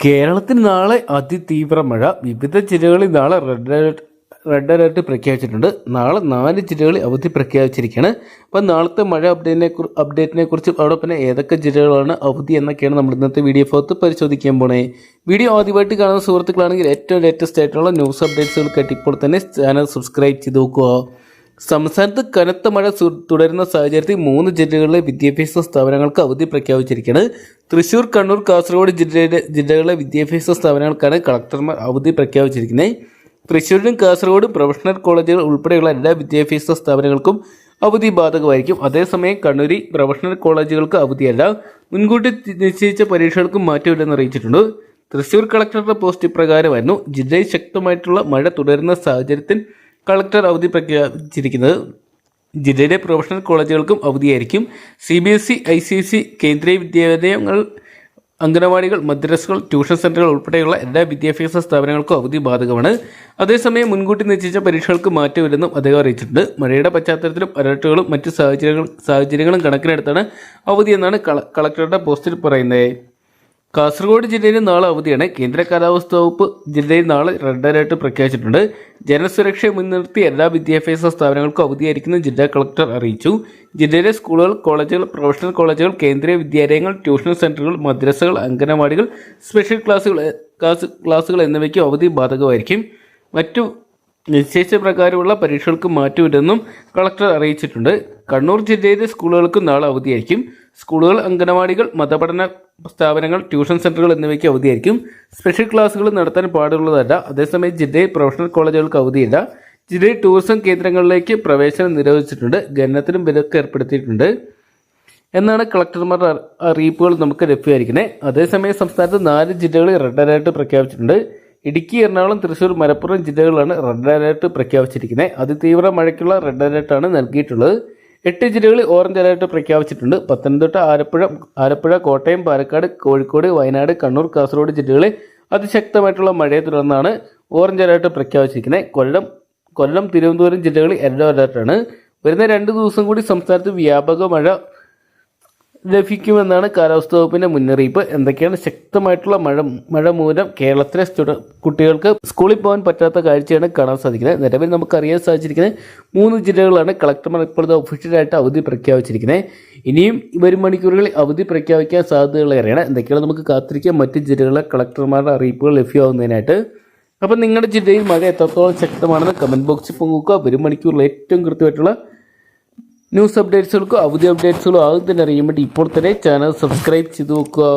കേരളത്തിൽ നാളെ അതിതീവ്ര മഴ. വിവിധ ജില്ലകളിൽ നാളെ റെഡ് അലർട്ട് പ്രഖ്യാപിച്ചിട്ടുണ്ട്. നാളെ 4 ജില്ലകളിൽ അവധി പ്രഖ്യാപിച്ചിരിക്കുകയാണ്. അപ്പം നാളത്തെ മഴ അപ്ഡേറ്റിനെ കുറിച്ചും അതോടൊപ്പം ഏതൊക്കെ ജില്ലകളാണ് അവധി എന്നൊക്കെയാണ് നമ്മൾ ഇന്നത്തെ വീഡിയോ ഭാഗത്ത് പരിശോധിക്കാൻ പോണേ. വീഡിയോ ആദ്യമായിട്ട് കാണുന്ന സുഹൃത്തുക്കളാണെങ്കിൽ ഏറ്റവും ലേറ്റസ്റ്റ് ആയിട്ടുള്ള ന്യൂസ് അപ്ഡേറ്റ്സുകൾക്കായിട്ട് ഇപ്പോൾ തന്നെ ചാനൽ സബ്സ്ക്രൈബ് ചെയ്ത് നോക്കുക. സംസ്ഥാനത്ത് കനത്ത മഴ തുടരുന്ന സാഹചര്യത്തിൽ 3 ജില്ലകളിലെ വിദ്യാഭ്യാസ സ്ഥാപനങ്ങൾക്ക് അവധി പ്രഖ്യാപിച്ചിരിക്കുകയാണ്. തൃശൂർ, കണ്ണൂർ, കാസർഗോഡ് ജില്ലകളിലെ വിദ്യാഭ്യാസ സ്ഥാപനങ്ങൾക്കാണ് കളക്ടർമാർ അവധി പ്രഖ്യാപിച്ചിരിക്കുന്നത്. തൃശ്ശൂരിലും കാസർഗോഡും പ്രൊഫഷണൽ കോളേജുകൾ ഉൾപ്പെടെയുള്ള എല്ലാ വിദ്യാഭ്യാസ സ്ഥാപനങ്ങൾക്കും അവധി ബാധകമായിരിക്കും. അതേസമയം കണ്ണൂരിൽ പ്രൊഫഷണൽ കോളേജുകൾക്ക് അവധിയല്ല. മുൻകൂട്ടി നിശ്ചയിച്ച പരീക്ഷകൾക്കും മാറ്റമില്ലെന്ന് അറിയിച്ചിട്ടുണ്ട്. തൃശ്ശൂർ കളക്ടറുടെ പോസ്റ്റ് ഇപ്രകാരമായിരുന്നു. ജില്ലയിൽ ശക്തമായിട്ടുള്ള മഴ തുടരുന്ന സാഹചര്യത്തിൽ കളക്ടർ അവധി പ്രഖ്യാപിച്ചിരിക്കുന്നത്. ജില്ലയിലെ പ്രൊഫഷണൽ കോളേജുകൾക്കും അവധിയായിരിക്കും. CBSE, ICSE, കേന്ദ്രീയ വിദ്യാലയങ്ങൾ, അംഗനവാടികൾ, മദ്രസകൾ, ട്യൂഷൻ സെൻ്ററുകൾ ഉൾപ്പെടെയുള്ള എല്ലാ വിദ്യാഭ്യാസ സ്ഥാപനങ്ങൾക്കും അവധി ബാധകമാണ്. അതേസമയം മുൻകൂട്ടി നിശ്ചയിച്ച പരീക്ഷകൾക്ക് മാറ്റമില്ലെന്നും അദ്ദേഹം അറിയിച്ചിട്ടുണ്ട്. മഴയുടെ പശ്ചാത്തലത്തിലും അലർട്ടുകളും മറ്റ് സാഹചര്യങ്ങളും കണക്കിലെടുത്താണ് അവധിയെന്നാണ് കളക്ടറുടെ പോസ്റ്റിൽ പറയുന്നത്. കാസർഗോഡ് ജില്ലയിൽ നാളെ അവധിയാണ്. കേന്ദ്ര കാലാവസ്ഥാ വകുപ്പ് ജില്ലയിൽ നാളെ റെഡ് അലർട്ട് പ്രഖ്യാപിച്ചിട്ടുണ്ട്. ജനസുരക്ഷയെ മുൻനിർത്തി എല്ലാ വിദ്യാഭ്യാസ സ്ഥാപനങ്ങൾക്കും അവധിയായിരിക്കുമെന്ന് ജില്ലാ കളക്ടർ അറിയിച്ചു. ജില്ലയിലെ സ്കൂളുകൾ, കോളേജുകൾ, പ്രൊഫഷണൽ കോളേജുകൾ, കേന്ദ്രീയ വിദ്യാലയങ്ങൾ, ട്യൂഷൻ സെൻ്ററുകൾ, മദ്രസകൾ, അംഗനവാടികൾ, സ്പെഷ്യൽ ക്ലാസുകൾ എന്നിവയ്ക്ക് അവധി ബാധകമായിരിക്കും. മറ്റു നിശ്ചയിച്ച പ്രകാരമുള്ള പരീക്ഷകൾക്ക് മാറ്റമില്ലെന്നും കളക്ടർ അറിയിച്ചിട്ടുണ്ട്. കണ്ണൂർ ജില്ലയിലെ സ്കൂളുകൾക്ക് നാളെ അവധിയായിരിക്കും. സ്കൂളുകൾ, അംഗനവാടികൾ, മതപഠന സ്ഥാപനങ്ങൾ, ട്യൂഷൻ സെൻ്ററുകൾ എന്നിവയ്ക്ക് അവധിയായിരിക്കും. സ്പെഷ്യൽ ക്ലാസുകൾ നടത്താൻ പാടുള്ളതല്ല. അതേസമയം ജില്ലയിൽ പ്രൊഫഷണൽ കോളേജുകൾക്ക് അവധിയില്ല. ജില്ലയിൽ ടൂറിസം കേന്ദ്രങ്ങളിലേക്ക് പ്രവേശനം നിരോധിച്ചിട്ടുണ്ട്. ഖനനത്തിനും വിലക്ക് ഏർപ്പെടുത്തിയിട്ടുണ്ട് എന്നാണ് കളക്ടർമാരുടെ അറിയിപ്പുകൾ നമുക്ക് ലഭ്യമായിരിക്കുന്നത്. അതേസമയം സംസ്ഥാനത്ത് 4 ജില്ലകളിൽ റെഡ് അലർട്ട് പ്രഖ്യാപിച്ചിട്ടുണ്ട്. ഇടുക്കി, എറണാകുളം, തൃശ്ശൂർ, മലപ്പുറം ജില്ലകളിലാണ് റെഡ് അലർട്ട് പ്രഖ്യാപിച്ചിരിക്കുന്നത്. അതിതീവ്ര മഴയ്ക്കുള്ള റെഡ് അലർട്ടാണ് നൽകിയിട്ടുള്ളത്. 8 ജില്ലകളിൽ ഓറഞ്ച് അലർട്ട് പ്രഖ്യാപിച്ചിട്ടുണ്ട്. പത്തനംതിട്ട, ആലപ്പുഴ, കോട്ടയം, പാലക്കാട്, കോഴിക്കോട്, വയനാട്, കണ്ണൂർ, കാസർഗോഡ് ജില്ലകളിൽ അതിശക്തമായിട്ടുള്ള മഴയെ തുടർന്നാണ് ഓറഞ്ച് അലർട്ട് പ്രഖ്യാപിച്ചിരിക്കുന്നത്. കൊല്ലം, തിരുവനന്തപുരം ജില്ലകളിൽ യെല്ലോ അലർട്ടാണ്. വരുന്ന 2 ദിവസം കൂടി സംസ്ഥാനത്ത് വ്യാപക മഴ ലഭിക്കുമെന്നാണ് കാലാവസ്ഥാ വകുപ്പിന്റെ മുന്നറിയിപ്പ്. എന്തൊക്കെയാണ് ശക്തമായിട്ടുള്ള മഴ മൂലം കേരളത്തിലെ കുട്ടികൾക്ക് സ്കൂളിൽ പോകാൻ പറ്റാത്ത കാഴ്ചയാണ് കാണാൻ സാധിക്കുന്നത്. നിലവിൽ നമുക്കറിയാൻ സാധിച്ചിരിക്കുന്നത് 3 ജില്ലകളാണ് കളക്ടർമാർ ഇപ്പോഴത്തെ ഒഫീഷ്യലായിട്ട് അവധി പ്രഖ്യാപിച്ചിരിക്കുന്നത്. ഇനിയും വരും മണിക്കൂറുകളിൽ അവധി പ്രഖ്യാപിക്കാൻ സാധ്യതകളേറെയാണ്. എന്തൊക്കെയാണ് നമുക്ക് കാത്തിരിക്കാൻ മറ്റ് ജില്ലകളിലെ കളക്ടർമാരുടെ അറിയിപ്പുകൾ ലഭ്യമാകുന്നതിനായിട്ട്. അപ്പം നിങ്ങളുടെ ജില്ലയിൽ മഴ എത്രത്തോളം ശക്തമാണെന്ന് കമൻറ്റ് ബോക്സിൽ പങ്കുവെക്കുക. വരും മണിക്കൂറിൽ ഏറ്റവും കൃത്യമായിട്ടുള്ള ന്യൂസ് അപ്ഡേറ്റ്സുകൾക്കും അവധി അപ്ഡേറ്റ്സുകളും ആദ്യം തന്നെ അറിയാൻ വേണ്ടി ഇപ്പോൾ തന്നെ ചാനൽ സബ്സ്ക്രൈബ് ചെയ്ത് നോക്കുക.